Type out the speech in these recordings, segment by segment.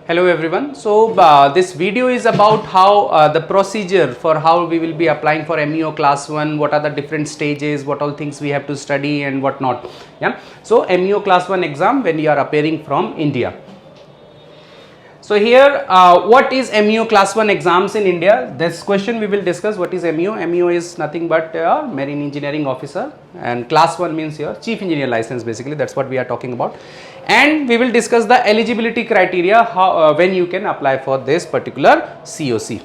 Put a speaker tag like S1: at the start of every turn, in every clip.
S1: Hello everyone. So this video is about how the procedure for how we will be applying for MEO class 1, what are the different stages, what all things we have to study and what not. Yeah. So MEO class 1 exam when you are appearing from India. So here what is MEO class 1 exams in India? This question we will discuss. What is MEO? MEO is nothing but marine engineering officer, and class 1 means your chief engineer license, basically that's what we are talking about. And we will discuss the eligibility criteria, how when you can apply for this particular COC.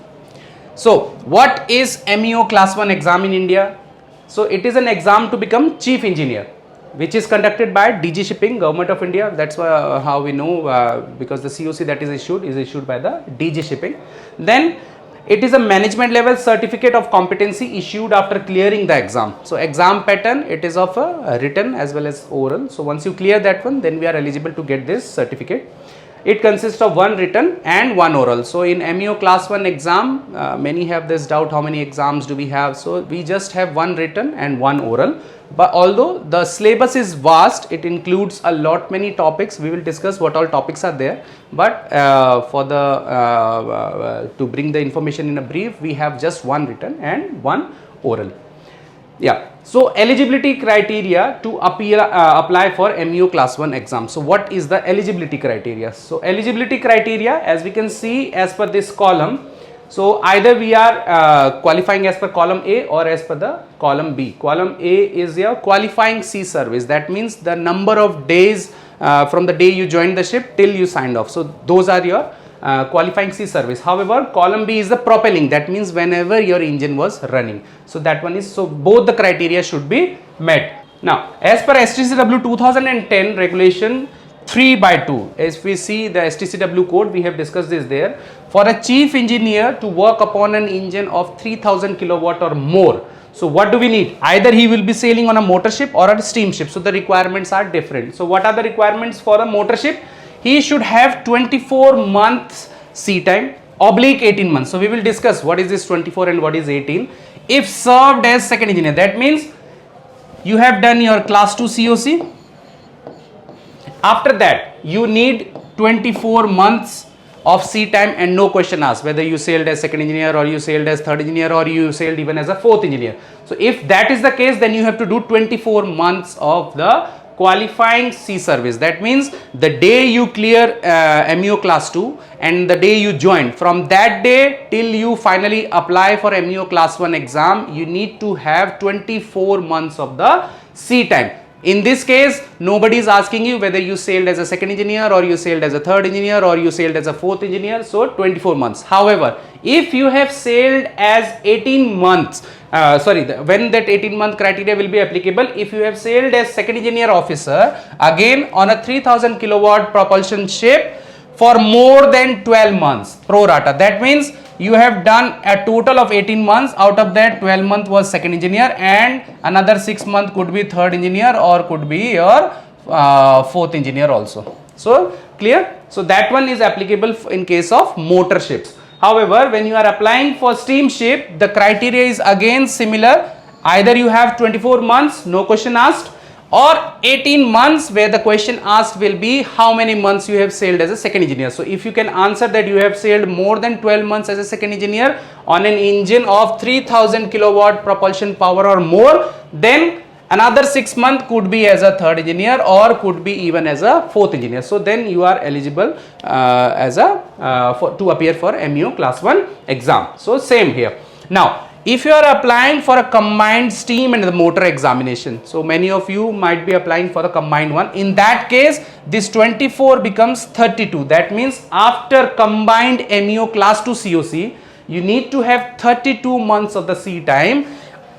S1: So what is MEO class 1 exam in India? So it is an exam to become chief engineer, which is conducted by DG Shipping, Government of India. That's how we know, because the COC that is issued by the DG Shipping. Then it is a management level certificate of competency issued after clearing the exam. So exam pattern, it is of a written as well as oral. So once you clear that one, then we are eligible to get this certificate. It consists of one written and one oral. So in MEO class 1 exam, many have this doubt, how many exams do we have? So we just have one written and one oral. But although the syllabus is vast, it includes a lot many topics. We will discuss what all topics are there. But for the to bring the information in a brief, we have just one written and one oral. Yeah. So eligibility criteria to apply for MEO class 1 exam. So what is the eligibility criteria? So eligibility criteria, as we can see as per this column, so either we are qualifying as per column A or as per the column B. Column A is your qualifying sea service. That means the number of days from the day you joined the ship till you signed off. So those are your qualifying sea service. However, column B is the propelling. That means whenever your engine was running. So that one is, so both the criteria should be met. Now, as per STCW 2010 regulation 3/2, as we see the STCW code, we have discussed this there. For a chief engineer to work upon an engine of 3000 kilowatt or more, so what do we need? Either he will be sailing on a motor ship or a steamship. So the requirements are different. So what are the requirements for a motor ship? He should have 24 months sea time oblique 18 months. So we will discuss what is this 24 and what is 18. If served as second engineer, that means you have done your class 2 COC. After that, you need 24 months of sea time and no question asked whether you sailed as second engineer or you sailed as third engineer or you sailed even as a fourth engineer. So if that is the case, then you have to do 24 months of the qualifying sea service. That means the day you clear MEO class 2 and the day you join, from that day till you finally apply for MEO class 1 exam, you need to have 24 months of the sea time. In this case, nobody is asking you whether you sailed as a second engineer or you sailed as a third engineer or you sailed as a fourth engineer. So 24 months. However, if you have sailed as 18 months, when that 18-month criteria will be applicable, if you have sailed as second engineer officer, again on a 3000 kilowatt propulsion ship for more than 12 months, pro rata. That means you have done a total of 18 months. Out of that, 12 months was second engineer and another 6 months could be third engineer or could be your fourth engineer also. So clear? So that one is applicable in case of motor ships. However, when you are applying for steamship, the criteria is again similar. Either you have 24 months, no question asked, or 18 months where the question asked will be how many months you have sailed as a second engineer. So if you can answer that you have sailed more than 12 months as a second engineer on an engine of 3000 kilowatt propulsion power or more, then another 6 months could be as a third engineer or could be even as a fourth engineer. So then you are eligible to appear for MEO class 1 exam. So same here. Now, if you are applying for a combined steam and the motor examination, so many of you might be applying for the combined one. In that case, this 24 becomes 32. That means after combined MEO class 2 COC, you need to have 32 months of the sea time,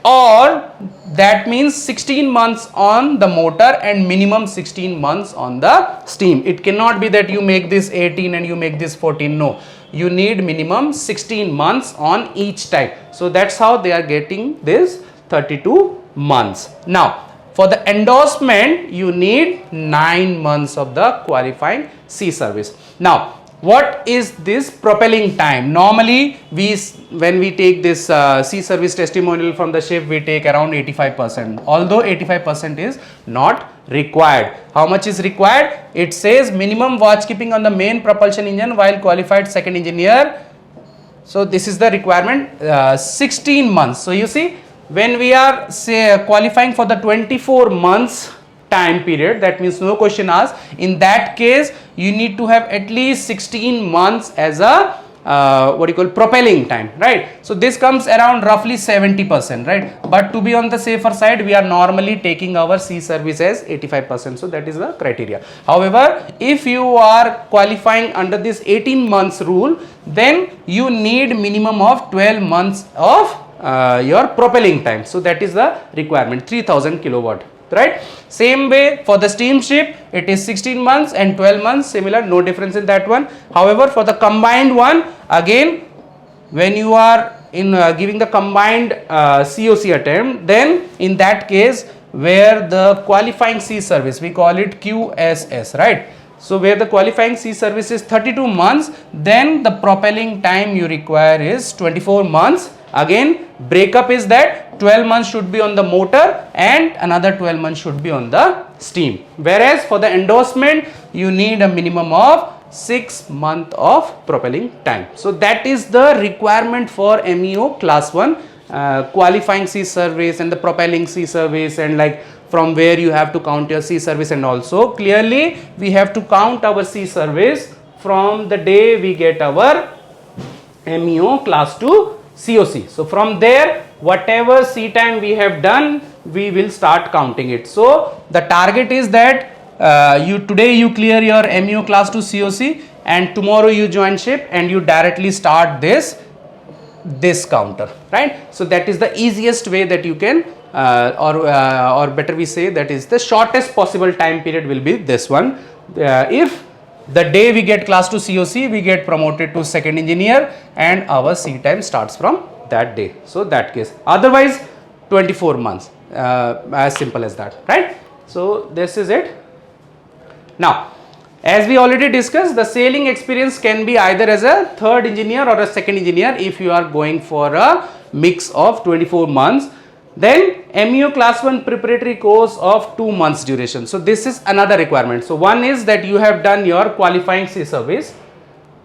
S1: or that means 16 months on the motor and minimum 16 months on the steam. It cannot be that you make this 18 and you make this 14. No. You need minimum 16 months on each type. So that's how they are getting this 32 months. Now, for the endorsement, you need 9 months of the qualifying sea service. Now, what is this propelling time? Normally when we take this sea service testimonial from the ship, we take around 85%, although 85% is not required. How much is required? It says minimum watch keeping on the main propulsion engine while qualified second engineer. So this is the requirement, 16 months. So you see, when we are say qualifying for the 24 months time period, that means no question asked, in that case you need to have at least 16 months as a propelling time, right? So this comes around roughly 70%, right? But to be on the safer side, we are normally taking our sea service as 85%. So that is the criteria. However, if you are qualifying under this 18 months rule, then you need minimum of 12 months of your propelling time. So that is the requirement, 3000 kilowatt. Right? Same way for the steamship, it is 16 months and 12 months, similar, no difference in that one. However, for the combined one, again, when you are in giving the combined COC attempt, then in that case, where the qualifying sea service, we call it QSS, right? So where the qualifying sea service is 32 months, then the propelling time you require is 24 months. Again, breakup is that 12 months should be on the motor and another 12 months should be on the steam. Whereas for the endorsement, you need a minimum of 6 months of propelling time. So that is the requirement for MEO Class 1 qualifying sea service and the propelling sea service, and like from where you have to count your sea service. And also clearly we have to count our sea service from the day we get our MEO Class 2 COC. So from there, whatever sea time we have done, we will start counting it. So the target is that today you clear your MEO Class 2 COC and tomorrow you join ship and you directly start this counter, right? So that is the easiest way that you can or better we say, that is the shortest possible time period will be this one. If the day we get Class 2 COC, we get promoted to second engineer and our sea time starts from that day. So that case, otherwise 24 months, as simple as that, right? So this is it. Now, as we already discussed, the sailing experience can be either as a third engineer or a second engineer if you are going for a mix of 24 months. Then MEO Class 1 preparatory course of 2 months duration. So this is another requirement. So one is that you have done your qualifying sea service.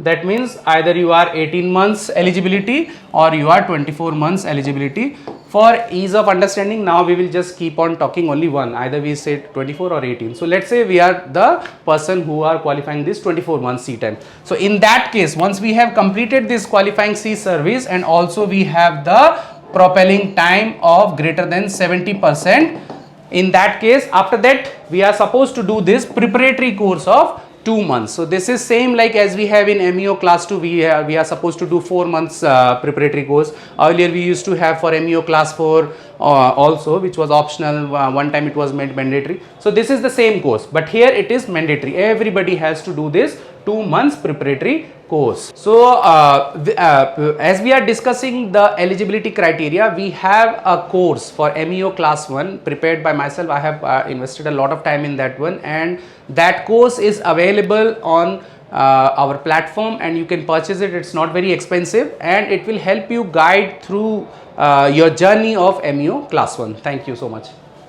S1: That means either you are 18 months eligibility or you are 24 months eligibility. For ease of understanding, now we will just keep on talking only one, either we say 24 or 18. So let's say we are the person who are qualifying this 24 months sea time. So in that case, once we have completed this qualifying sea service and also we have the propelling time of greater than 70%, in that case, after that we are supposed to do this preparatory course of 2 months. So this is same like as we have in MEO Class 2, we are supposed to do 4 months preparatory course. Earlier we used to have for MEO Class 4 also, which was optional. One time it was made mandatory. So this is the same course, but here it is mandatory. Everybody has to do this 2 months preparatory course. So as we are discussing the eligibility criteria, we have a course for MEO Class 1 prepared by myself. I have invested a lot of time in that one, and that course is available on our platform and you can purchase it. It's not very expensive and it will help you guide through your journey of MEO Class 1. Thank you so much.